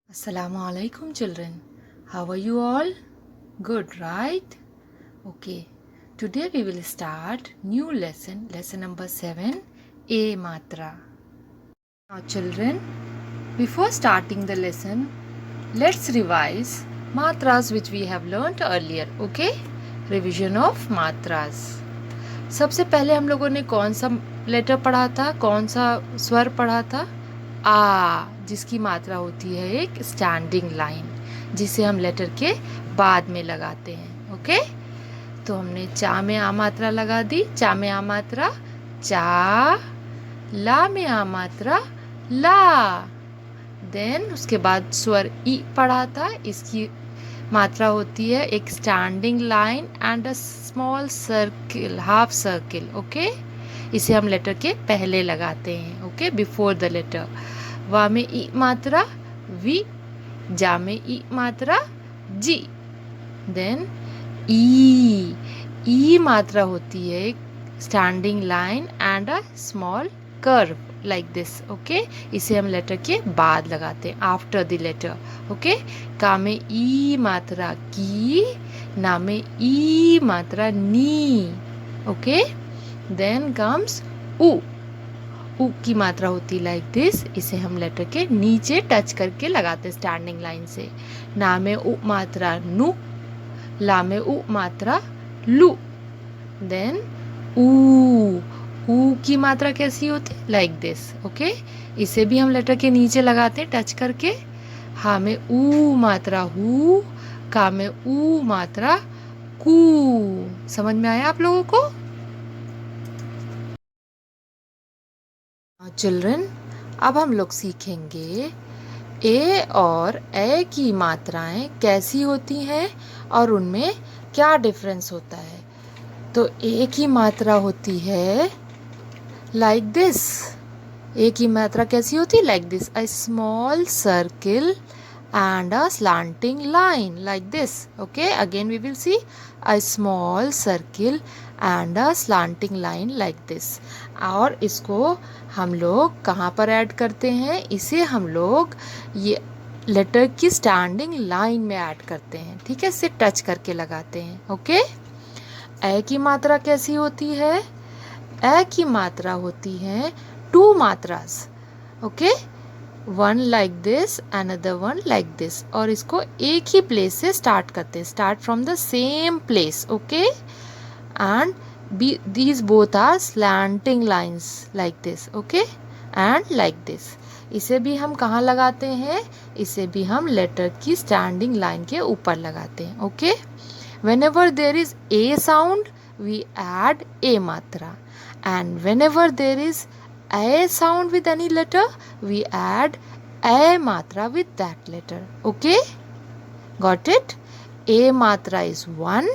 Assalamu alaikum children. How are you all? Good, right? Okay. Today we will start new lesson number 7, A Matra. Now children, before starting the lesson, let's revise matras which we have learnt earlier, okay? Revision of matras. सबसे पहले हम लोगों ने कौन सा letter पढ़ा था, कौन सा स्वर पढ़ा था? आ, जिसकी मात्रा होती है एक स्टैंडिंग लाइन, जिसे हम लेटर के बाद में लगाते हैं। ओके, तो हमने चा में आ मात्रा लगा दी, चा में आ मात्रा चा, ला में आ मात्रा ला। देन उसके बाद स्वर ई पढ़ा था, इसकी मात्रा होती है एक standing line and a small circle, half circle. Okay, इसे हम लेटर के पहले लगाते हैं। Okay, before the letter. वा में ई मात्रा वी, जा में ई मात्रा जी। देन ई मात्रा होती है एक standing line and a small curve like this. Okay, इसे हम लेटर के बाद लगाते हैं, आफ्टर द लेटर। ओके, का में ई मात्रा की, ना में ई मात्रा नी। ओके, देन कम्स उ की मात्रा होती लाइक दिस, इसे हम लेटर के नीचे टच करके लगाते स्टैंडिंग लाइन से। ना में उ मात्रा नु, ला में उ मात्रा लू। देन ऊ की मात्रा कैसी होती लाइक दिस। ओके, इसे भी हम लेटर के नीचे लगाते टच करके। हा में ऊ मात्रा हु, का में ऊ मात्रा कू। समझ में आया आप लोगों को? चिल्ड्रन, अब हम लोग सीखेंगे ए और ए की मात्राएं कैसी होती हैं और उनमें क्या डिफरेंस होता है। तो ए की मात्रा होती है लाइक दिस। ए की मात्रा कैसी होती है like this, a small circle and a slanting line like this. Okay, again we will see a small circle and a slanting line like this. और इसको हम लोग कहाँ पर ऐड करते हैं? इसे हम लोग ये लेटर की स्टैंडिंग लाइन में ऐड करते हैं। ठीक है, इसे टच करके लगाते हैं। ओके, ए की मात्रा कैसी होती है? ए की मात्रा होती है टू मात्रास। Okay, one like this, another one like this, और इसको एक ही प्लेस से स्टार्ट करते हैं, start from the same place. Okay, and these both are slanting lines like this. okay, and like this. इसे भी हम कहाँ लगाते हैं? इसे भी हम लेटर की स्टैंडिंग लाइन के ऊपर लगाते हैं। Okay, whenever there is a sound we add a matra, and whenever there is a sound with any letter we add a matra with that letter. Okay, got it? A matra is 1,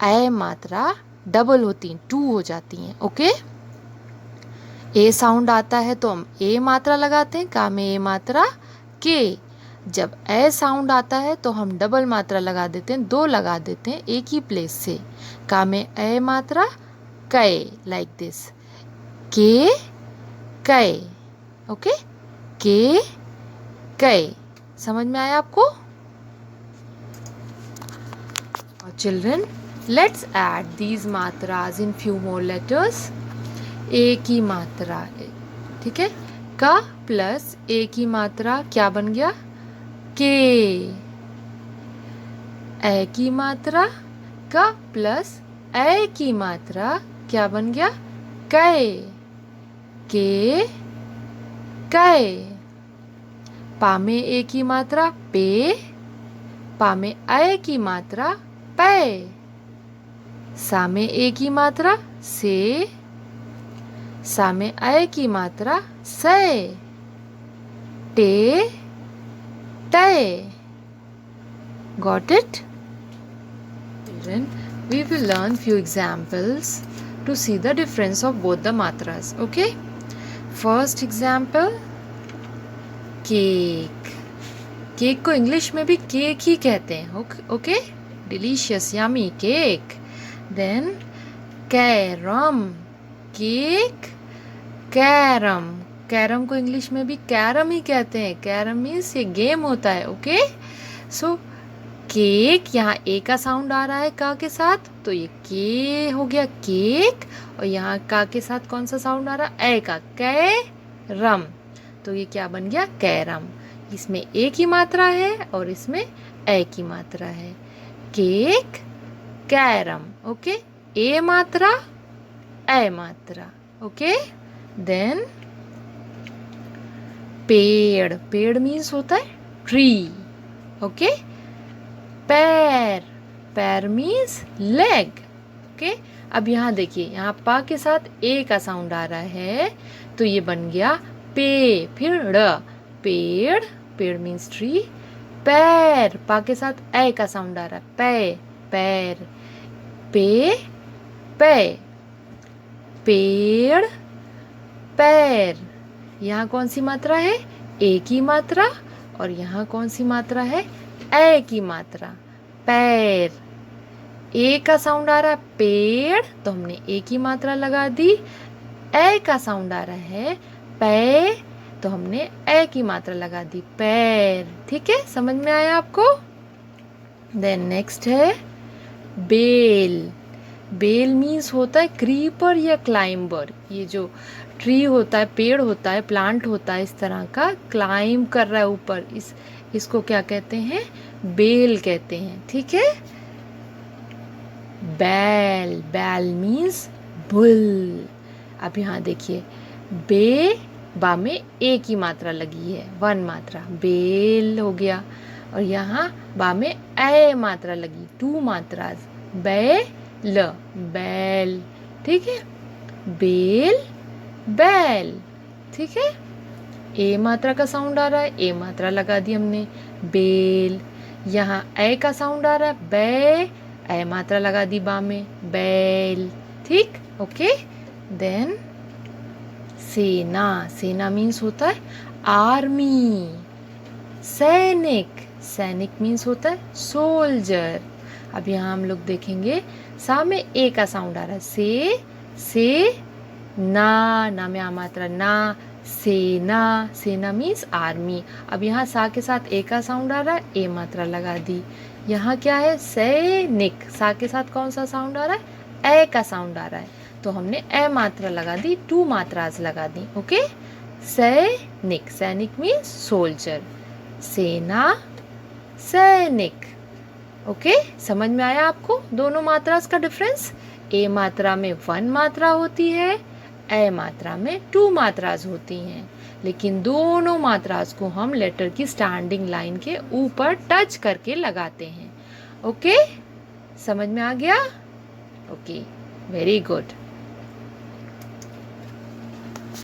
a matra double होती हैं, 2 हो जाती हैं। Okay, ए sound आता है तो हम ए मात्रा लगाते हैं, का में ए मात्रा के। जब ए साउंड आता है तो हम डबल मात्रा लगा देते हैं, 2 लगा देते हैं एक ही प्लेस से। का में ए मात्रा कै, लाइक दिस, के कै। ओके, के कै। समझ में आया आपको? Children, let's add these matras in few more letters. ए की मात्रा, ठीक है, का प्लस ए की मात्रा क्या बन गया? के। ए की मात्रा का प्लस ए की मात्रा क्या बन गया? कै। के कै। पा में ए की मात्रा पे, पा में ए की मात्रा पै। सा में ए की मात्रा से, सा में ए की मात्रा से। टे टे। Got it? Children, we will learn few examples to see the difference of both the matras. Okay? First example, cake. Cake को इंग्लिश में भी केक ही कहते हैं। Okay, delicious yummy cake. Then carom, cake, carom, carrom को English में भी carrom ही कहते हैं। कैरम मीन्स ये गेम होता है। ओके, सो केक, यहाँ ए का साउंड आ रहा है का के साथ, तो ये के हो गया केक। और यहाँ का के साथ कौन सा साउंड आ रहा है, ए का, कैरम, तो ये क्या बन गया, कैरम। इसमें ए की मात्रा है और इसमें ए की मात्रा है। Cake, carrom. ओके, ए मात्रा, ए मात्रा। ओके, देन पेड़, पेड़ मीन्स होता है ट्री। ओके, पैर, पैर मीन्स लेग। ओके, अब यहाँ देखिए, यहाँ पा के साथ ए का साउंड आ रहा है, तो ये बन गया पे, फिर ड़, पेड़, पेड़ मीन्स ट्री। पैर, पा के साथ ए का साउंड आ रहा है, पे, पैर, पे, पे, पेड़, पैर। यहाँ कौन सी मात्रा है, ए की मात्रा, और यहाँ कौन सी मात्रा है, ए की मात्रा, पैर। ए का साउंड आ रहा है पेड़, तो हमने ए की मात्रा लगा दी। ए का साउंड आ रहा है पे, तो हमने ए की मात्रा लगा दी, पैर। ठीक है, समझ में आया आपको। देन नेक्स्ट है बेल। बेल मीन्स होता है क्रीपर या क्लाइंबर। ये जो ट्री होता है, पेड़ होता है, प्लांट होता है, इस तरह का क्लाइंब कर रहा है ऊपर, इसको क्या कहते हैं, बेल कहते हैं। ठीक है, बैल, बैल मीन्स बुल। अब यहाँ देखिए, बे, बा में ए की मात्रा लगी है, वन मात्रा, बेल हो गया। और यहाँ बा में ए मात्रा लगी, टू मात्रा, बैल, बैल। ठीक है, बेल, बैल। ठीक है, ए मात्रा का साउंड आ रहा है, ए मात्रा लगा दी हमने, बेल। यहाँ ए का साउंड आ रहा है, बे, ए मात्रा लगा दी बा में, बैल। ठीक, ओके। देन सेना, सेना मीन्स होता है आर्मी, सैनिक, सैनिक मीन्स होता है सोल्जर। अब यहाँ हम लोग देखेंगे, सा में ए का साउंड आ रहा है, से, ना, ना में आ मात्रा, ना, सेना, सेना मीन्स आर्मी। अब यहाँ सा के साथ ए का साउंड आ रहा है, ए मात्रा लगा दी। यहाँ क्या है, सैनिक, सा के साथ कौन सा साउंड आ रहा है, ए का साउंड आ रहा है, तो हमने ए मात्रा लगा दी, टू मात्रास लगा दी। ओके, सैनिक, सैनिक मीन्स सोल्जर, सेना, सैनिक। ओके, समझ में आया आपको दोनों मात्रास का डिफरेंस। ए मात्रा में वन मात्रा होती है, ए मात्रा में टू मात्रास होती हैं, लेकिन दोनों मात्रास को हम लेटर की स्टैंडिंग लाइन के ऊपर टच करके लगाते हैं। ओके, समझ में आ गया। Okay, very good.